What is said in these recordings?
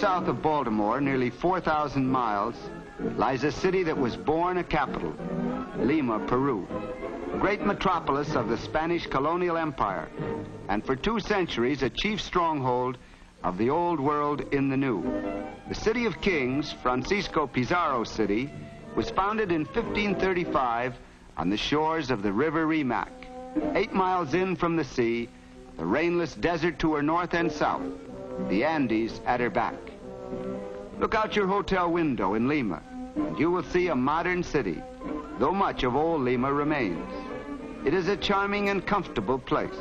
south of Baltimore, nearly 4,000 miles, lies a city that was born a capital, Lima, Peru, a great metropolis of the Spanish colonial empire, and for 2 centuries a chief stronghold of the old world in the new. The city of kings, Francisco Pizarro City, was founded in 1535 on the shores of the river Rimac, 8 miles in from the sea, the rainless desert to her north and south, the Andes at her back. Look out your hotel window in Lima, and you will see a modern city, though much of old Lima remains. It is a charming and comfortable place.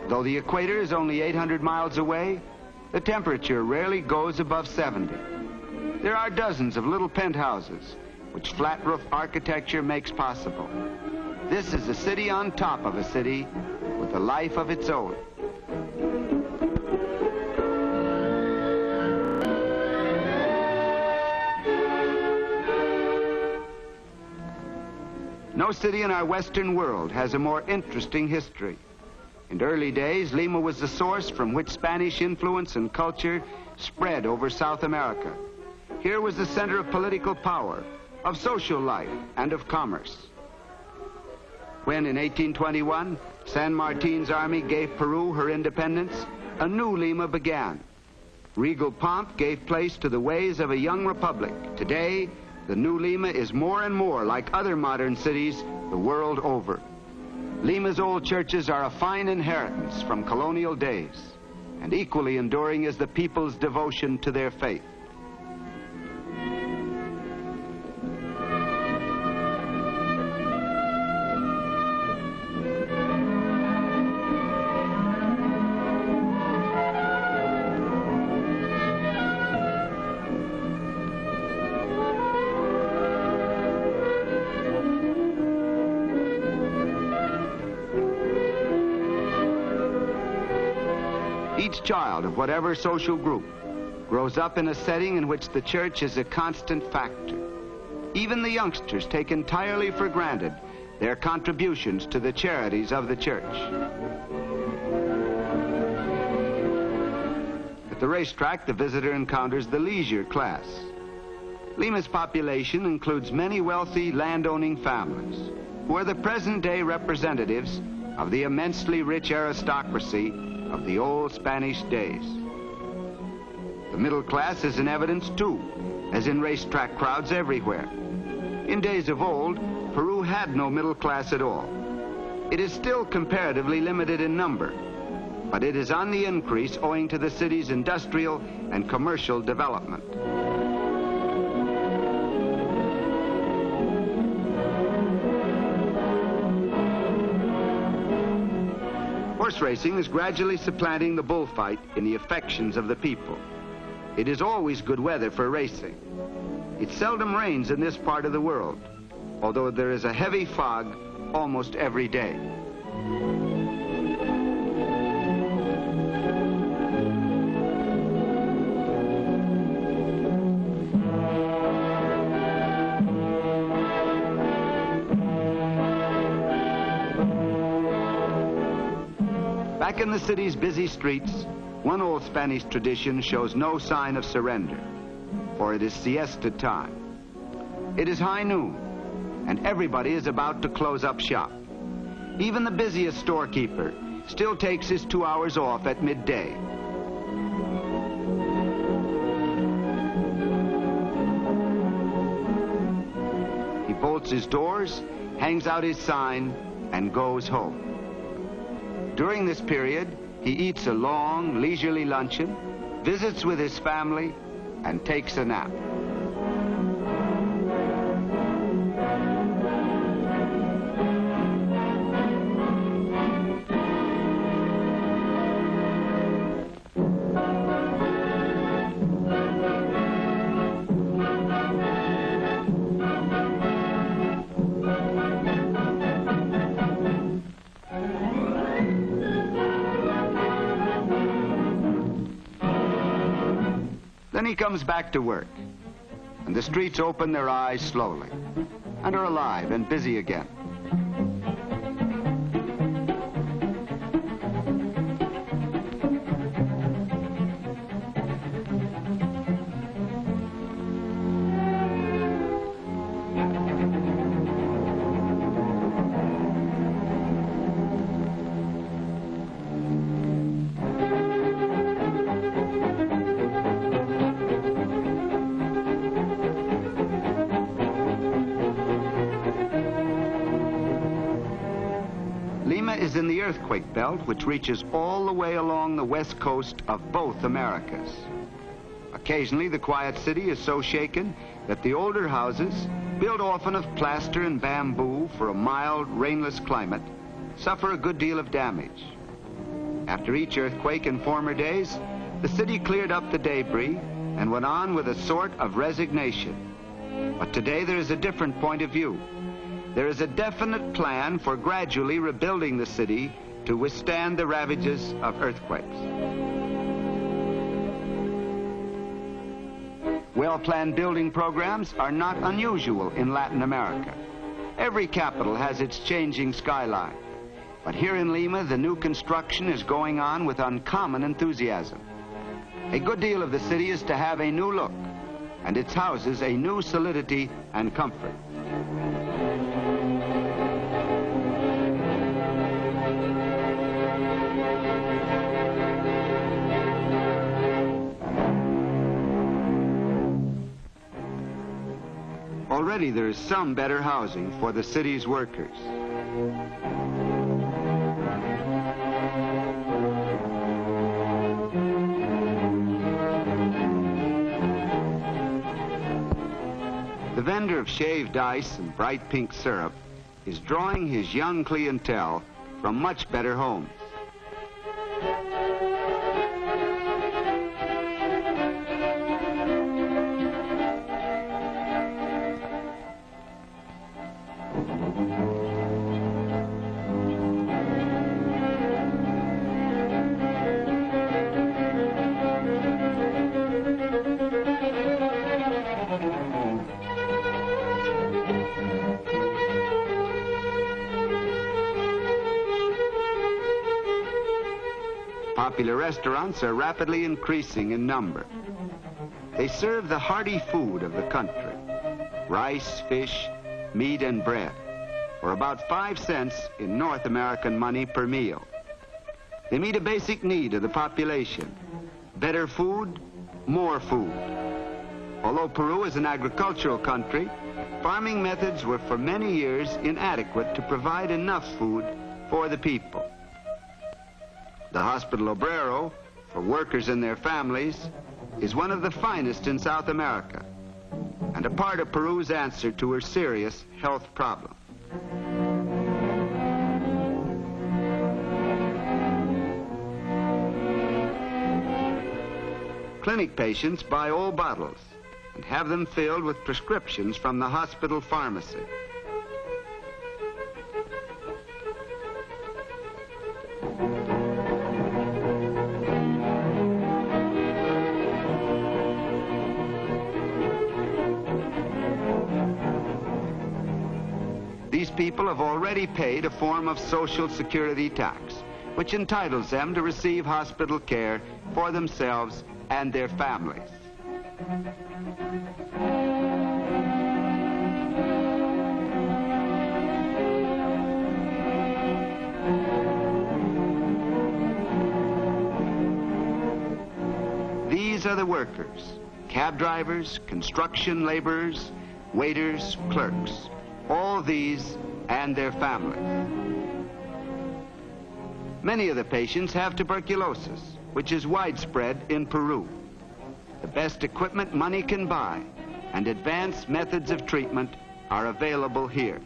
Though the equator is only 800 miles away, the temperature rarely goes above 70. There are dozens of little penthouses, which flat-roof architecture makes possible. This is a city on top of a city with a life of its own. No city in our Western world has a more interesting history. In early days, Lima was the source from which Spanish influence and culture spread over South America. Here was the center of political power, of social life, and of commerce. When, in 1821, San Martin's army gave Peru her independence, a new Lima began. Regal pomp gave place to the ways of a young republic. Today, the new Lima is more and more like other modern cities the world over. Lima's old churches are a fine inheritance from colonial days, and equally enduring is the people's devotion to their faith. Each child of whatever social group grows up in a setting in which the church is a constant factor. Even the youngsters take entirely for granted their contributions to the charities of the church. At the racetrack, the visitor encounters the leisure class. Lima's population includes many wealthy landowning families who are the present-day representatives of the immensely rich aristocracy of the old Spanish days. The middle class is in evidence too, as in racetrack crowds everywhere. In days of old, Peru had no middle class at all. It is still comparatively limited in number, but it is on the increase owing to the city's industrial and commercial development. Horse racing is gradually supplanting the bullfight in the affections of the people. It is always good weather for racing. It seldom rains in this part of the world, although there is a heavy fog almost every day. Back in the city's busy streets, one old Spanish tradition shows no sign of surrender, for it is siesta time. It is high noon, and everybody is about to close up shop. Even the busiest storekeeper still takes his 2 hours off at midday. He bolts his doors, hangs out his sign, and goes home. During this period, he eats a long, leisurely luncheon, visits with his family, and takes a nap. Then he comes back to work, and the streets open their eyes slowly and are alive and busy again. is in the earthquake belt, which reaches all the way along the west coast of both Americas. Occasionally, the quiet city is so shaken that the older houses, built often of plaster and bamboo for a mild, rainless climate, suffer a good deal of damage. After each earthquake in former days, the city cleared up the debris and went on with a sort of resignation. But today there is a different point of view. There is a definite plan for gradually rebuilding the city to withstand the ravages of earthquakes. Well-planned building programs are not unusual in Latin America. Every capital has its changing skyline. But here in Lima, the new construction is going on with uncommon enthusiasm. A good deal of the city is to have a new look, and its houses a new solidity and comfort. Already there is some better housing for the city's workers. The vendor of shaved ice and bright pink syrup is drawing his young clientele from much better homes. Popular restaurants are rapidly increasing in number. They serve the hearty food of the country: rice, fish, meat, and bread, for about 5 cents in North American money per meal. They meet a basic need of the population: better food, more food. Although Peru is an agricultural country, farming methods were for many years inadequate to provide enough food for the people. The hospital obrero, for workers and their families, is one of the finest in South America, and a part of Peru's answer to her serious health problem. Clinic patients buy old bottles and have them filled with prescriptions from the hospital pharmacy. These people have already paid a form of Social Security tax, which entitles them to receive hospital care for themselves and their families. These are the workers: cab drivers, construction laborers, waiters, clerks. All these and their families. Many of the patients have tuberculosis, which is widespread in Peru. The best equipment money can buy and advanced methods of treatment are available here.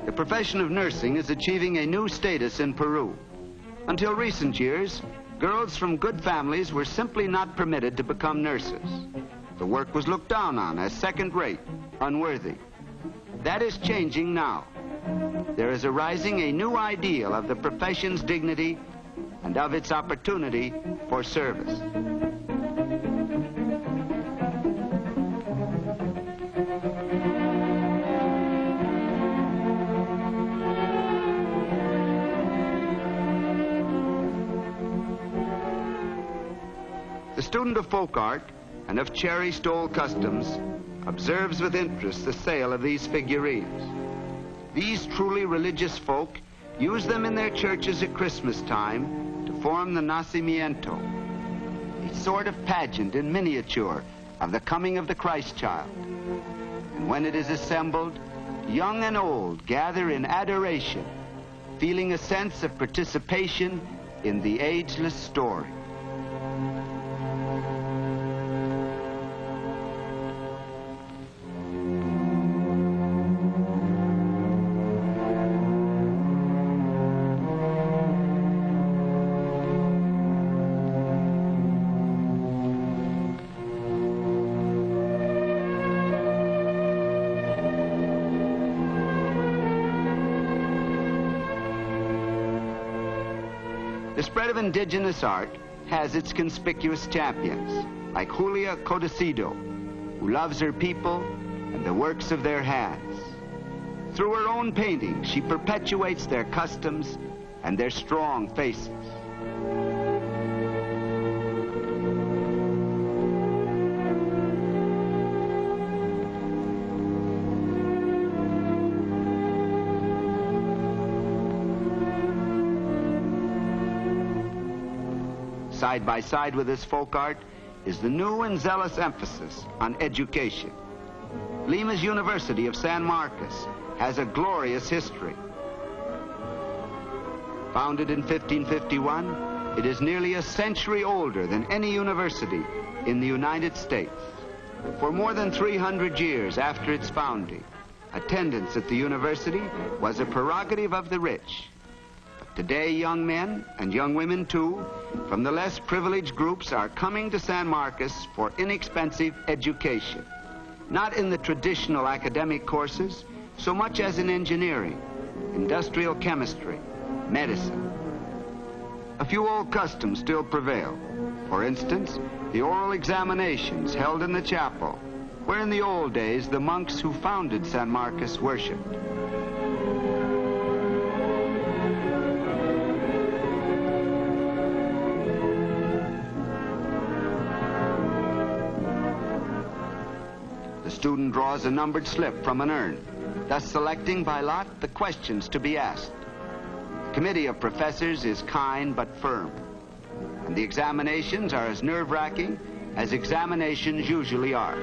The profession of nursing is achieving a new status in Peru. Until recent years, girls from good families were simply not permitted to become nurses. The work was looked down on as second-rate, unworthy. That is changing now. There is arising a new ideal of the profession's dignity and of its opportunity for service. The student of folk art and of cherished old customs observes with interest the sale of these figurines. These truly religious folk use them in their churches at Christmas time to form the nacimiento, a sort of pageant in miniature of the coming of the Christ child. And when it is assembled, young and old gather in adoration, feeling a sense of participation in the ageless story. The spread of indigenous art has its conspicuous champions, like Julia Codicido, who loves her people and the works of their hands. Through her own painting, she perpetuates their customs and their strong faces. Side by side with this folk art is the new and zealous emphasis on education. Lima's University of San Marcos has a glorious history. Founded in 1551, it is nearly a century older than any university in the United States. For more than 300 years after its founding, attendance at the university was a prerogative of the rich. Today, young men, and young women too, from the less privileged groups are coming to San Marcos for inexpensive education, not in the traditional academic courses, so much as in engineering, industrial chemistry, medicine. A few old customs still prevail. For instance, the oral examinations held in the chapel, where in the old days the monks who founded San Marcos worshipped. The student draws a numbered slip from an urn, thus selecting by lot the questions to be asked. The committee of professors is kind but firm, and the examinations are as nerve-wracking as examinations usually are.